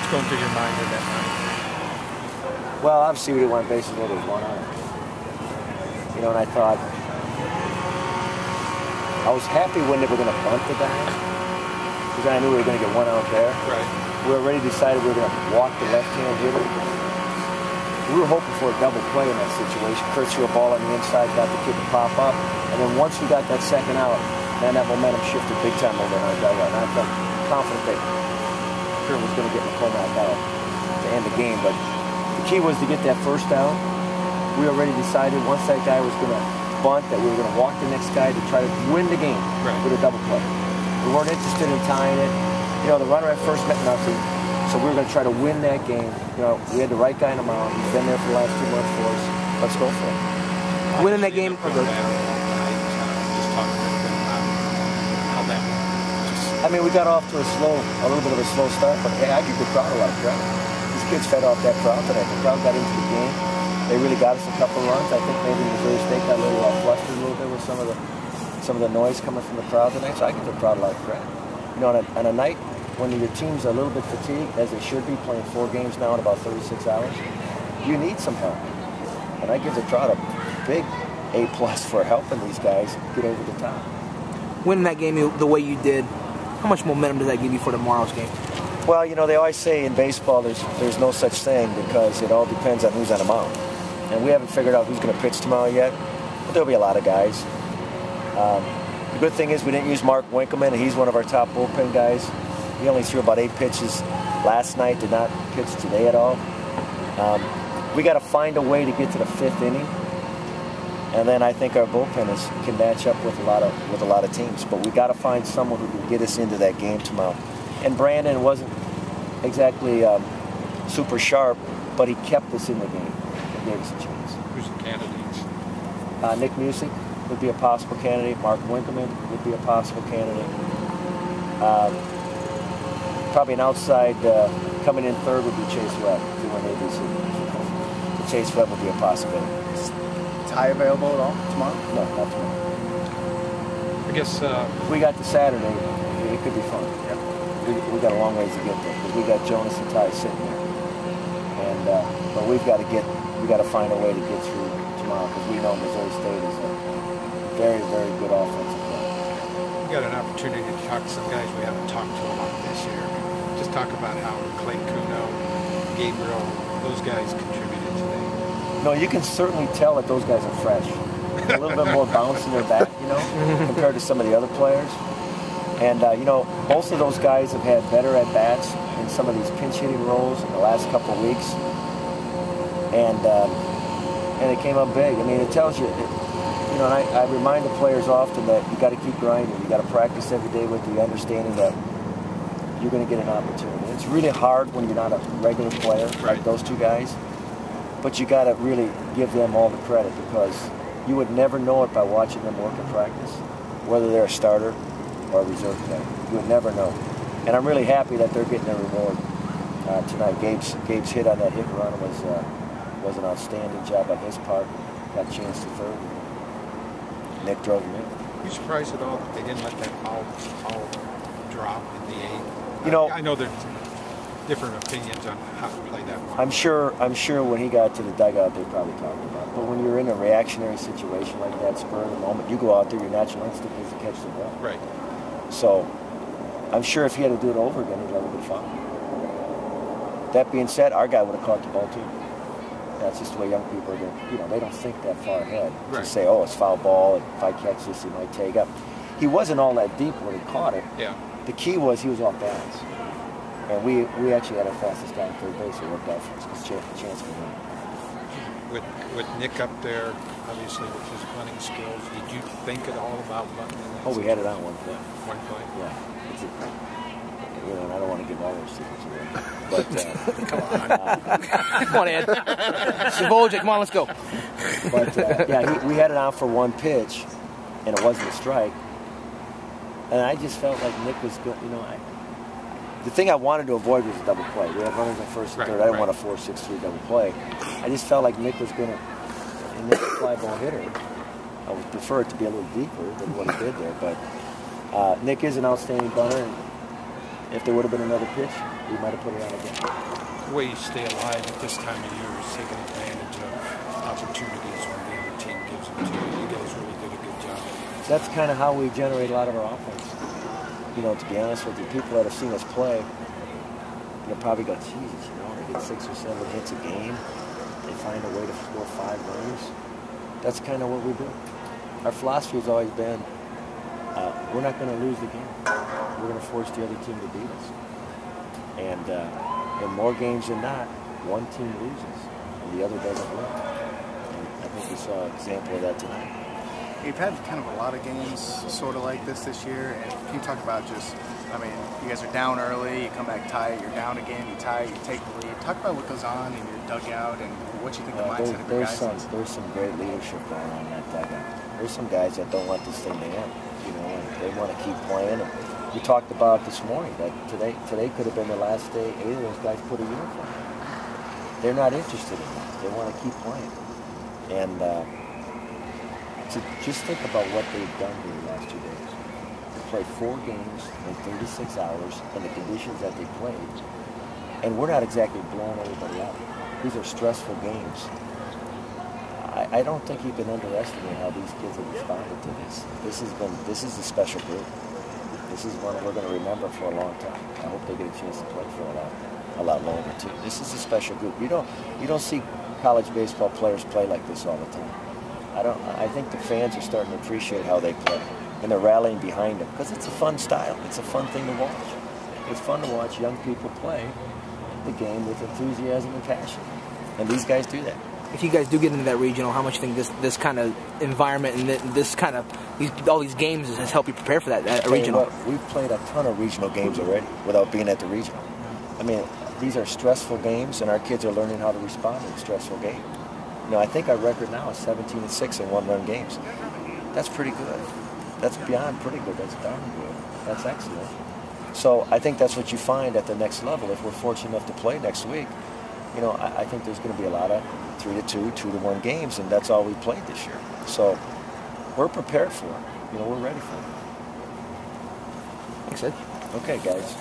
What's going through your mind at that time? Well, obviously we didn't want bases loaded with one out. You know, and I thought, I was happy when they were going to bunt the guy, because I knew we were going to get one out there. Right. We already decided we were going to walk the left-hand hitter. We were hoping for a double play in that situation. Kurt threw a ball on the inside, got the kid to pop up, and then once we got that second out, man, that momentum shifted big time over in our dugout. And I felt confident that Kurt was going to get McCormack out to end the game. But the key was to get that first down. We already decided once that guy was going to bunt that we were going to walk the next guy to try to win the game with a double play. We weren't interested in tying it. You know, the runner at first meant nothing, so we were going to try to win that game. You know, we had the right guy in the mound. He's been there for the last 2 months for us. Let's go for it. Winning that game. Just talk a little bit about how that went. I mean, we got off to a little bit of a slow start, but hey, I give the crowd a lot of credit. These kids fed off that crowd today. The crowd got into the game. They really got us a couple of runs. I think maybe Missouri State got a little flustered a little bit with some of the noise coming from the crowd today. So I give the crowd a lot of credit. You know, on a night when your team's a little bit fatigued, as they should be, playing 4 games now in about 36 hours, you need some help. And I give the crowd a big A+ for helping these guys get over the top. Winning that game the way you did, how much momentum does that give you for tomorrow's game? Well, you know, they always say in baseball there's no such thing because it all depends on who's on the mound. And we haven't figured out who's going to pitch tomorrow yet, but there'll be a lot of guys. The good thing is we didn't use Mark Winkleman, and he's one of our top bullpen guys. He only threw about 8 pitches last night, did not pitch today at all. We got to find a way to get to the 5th inning, and then I think our bullpen can match up with a lot of teams. But we got to find someone who can get us into that game tomorrow. And Brandon wasn't exactly super sharp, but he kept us in the game and gave us a chance. Who's the candidates? Nick Music would be a possible candidate. Mark Winkleman would be a possible candidate. Probably an outside coming in third would be Chase Webb if he went ABC. So Chase Webb would be a possibility. Is Ty available at all tomorrow? No, not tomorrow. I guess if we got to Saturday, it could be fun. Yep. We got a long ways to get there because we got Jonas and Ty sitting there, and but we got to find a way to get through tomorrow because we know Missouri State is a very, very good offensive player. we got an opportunity to talk to some guys we haven't talked to a lot this year. Just talk about how Clay Kuno, Gabriel, those guys contributed today. No, you can certainly tell that those guys are fresh. A little bit more bounce in their back, you know, compared to some of the other players. And, you know, most of those guys have had better at-bats in some of these pinch-hitting roles in the last couple of weeks. And it came up big. I mean, it tells you, you know, and I remind the players often that you got to keep grinding. You got to practice every day with the understanding that you're going to get an opportunity. It's really hard when you're not a regular player like those two guys. But you got to really give them all the credit because you would never know it by watching them work in practice, whether they're a starter or a reserve player. You would never know. And I'm really happy that they're getting their reward tonight. Gabe's hit on that hit run was an outstanding job on his part. Got a chance to third. Nick drove him in. Are you surprised at all that they didn't let that foul drop in the 8th? You know, I know there's different opinions on how to play that one. I'm sure when he got to the dugout, they probably talked about it. But when you're in a reactionary situation like that, spur of the moment, you go out there, your natural instinct is to catch the ball. Right. So I'm sure if he had to do it over again, he'd let it get foul. That being said, our guy would have caught the ball too. That's just the way young people are going. You know, they don't think that far ahead. Right. To say, oh, it's foul ball, and if I catch this, he might take up. He wasn't all that deep when he caught it. Yeah. The key was he was off balance. And we actually had our fastest guy on third base. It worked out for us because chance for him. With Nick up there, obviously with his running skills, did you think at all about butting in that? Oh, we had it on one play. One play? Yeah. You know, and I don't want to give all those secrets away. But come on, Ed. Divulge it. Come on, let's go. But yeah, we had it on for one pitch, and it wasn't a strike. And I just felt like Nick was good. You know, the thing I wanted to avoid was a double play. We had runners on first and third. I didn't want a 4-6-3 double play. I just felt like Nick was going to, and Nick's a fly ball hitter. I would prefer it to be a little deeper than what he did there. But Nick is an outstanding bunter. And If there would have been another pitch, we might have put it on again. The way you stay alive at this time of year is taking advantage of opportunities when the other team gives them to you. You guys really did a good job. That's kind of how we generate a lot of our offense. You know, to be honest with you, people that have seen us play, they'll probably go, Jesus, you know, they get 6 or 7 hits a game. They find a way to score 5 runs. That's kind of what we do. Our philosophy has always been, we're not going to lose the game. We're going to force the other team to beat us. And in more games than not, one team loses and the other doesn't win. And I think we saw an example of that tonight. You've had kind of a lot of games sort of like this year. And can you talk about just, I mean, you guys are down early, you come back tight, you're down again, you tie, you take the lead. Talk about what goes on in your dugout and what you think the mindset of your guys is. There's some great leadership going on in that dugout. There's some guys that don't want this thing to end, you know, and they want to keep playing. And we talked about this morning that today could have been the last day 8 of those guys put a uniform on. They're not interested in that. They want to keep playing. And to just think about what they've done here the last 2 days. They played 4 games in 36 hours in the conditions that they played. And we're not exactly blowing everybody out. These are stressful games. I don't think you can underestimate how these kids have responded to this. This is a special group. This is one we're going to remember for a long time. I hope they get a chance to play for a lot longer too. This is a special group. You don't see college baseball players play like this all the time. I think the fans are starting to appreciate how they play, and they're rallying behind them because it's a fun style. It's a fun thing to watch. It's fun to watch young people play the game with enthusiasm and passion, and these guys do that. If you guys do get into that regional, how much do you think this kind of environment and this kind of all these games has helped you prepare for that regional? We've played a ton of regional games already without being at the regional. I mean, these are stressful games, and our kids are learning how to respond to a stressful game. You know, I think our record now is 17-6 in one-run games. That's pretty good. That's beyond pretty good. That's darn good. That's excellent. So I think that's what you find at the next level. If we're fortunate enough to play next week, you know, I think there's going to be a lot of 3-2, 2-1 games, and that's all we played this year. So we're prepared for it. You know, we're ready for it. Thanks, Ed. Okay, guys.